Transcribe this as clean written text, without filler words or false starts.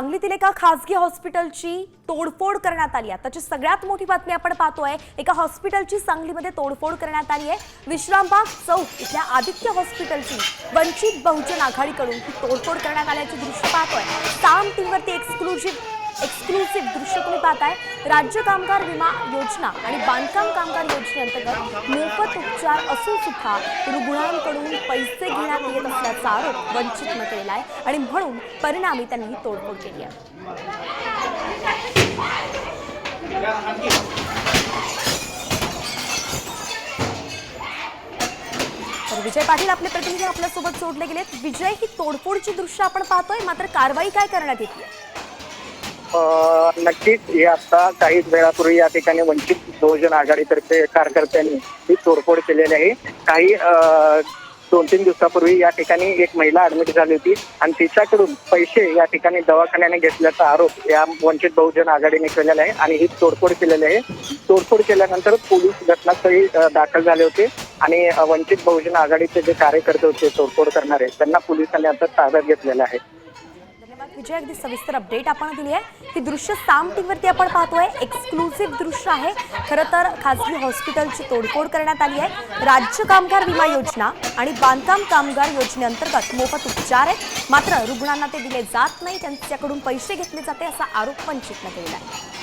सांगलीतील एका खासगी हॉस्पिटलची तोडफोड करण्यात आली आहे। त्याची सगळ्यात मोठी बातमी आपण पाहतोय, एका हॉस्पिटलची सांगलीमध्ये तोडफोड करण्यात आली आहे। विश्रामबाग चौक इथल्या आदित्य हॉस्पिटलची वंचित बहुजन आघाडीकडून ही तोडफोड करण्यात आल्याचे दृश्य पाहतोय। साम टीव्हीवरती एक्सक्लुसिव्ह दृश्य तुम्ही पाहताय। राज्य कामगार विमा योजना आणि बांधकाम कामगार योजनेअंतर्गत मोफत उपचार असून सुद्धा रुग्णांकडून पैसे घेण्यात येत असल्याचा आरोप वंचितने केला आहे आणि म्हणून परिणामी त्यांनी ही तोडफोड केली आहे। तर विजय पाटील आपले प्रतिनिधी आपल्यासोबत जोडले गेलेत। विजय, ही तोडफोडची दृश्य आपण पाहतोय, मात्र कारवाई काय करण्यात येते? नक्कीच हे आता काही वेळापूर्वी या ठिकाणी वंचित बहुजन आघाडीतर्फे कार्यकर्त्यांनी ही तोडफोड केलेली आहे। काही 2-3 दिवसापूर्वी या ठिकाणी एक महिला ऍडमिट झाली होती आणि तिच्याकडून पैसे या ठिकाणी दवाखान्याने घेतल्याचा आरोप या वंचित बहुजन आघाडीने केलेला आहे आणि ही तोडफोड केलेली आहे। तोडफोड केल्यानंतर पोलीस घटनास्थळी दाखल झाले होते आणि वंचित बहुजन आघाडीचे जे कार्यकर्ते होते तोडफोड करणारे, त्यांना पोलिसांनी आता ताब्यात घेतलेलं आहे। विजय, अगदी सविस्तर अपडेट आपण दिली आहे। ही दृश्य साम टीव्हीवरती आपण पाहतोय, एक्सक्लुसिव्ह दृश्य आहे। खरं तर खासगी हॉस्पिटलची तोडफोड करण्यात आली आहे। राज्य कामगार विमा योजना आणि बांधकाम कामगार योजनेअंतर्गत मोफत उपचार आहेत, मात्र रुग्णांना ते दिले जात नाही, त्यांच्याकडून पैसे घेतले जाते असा आरोप वंचितने केला आहे।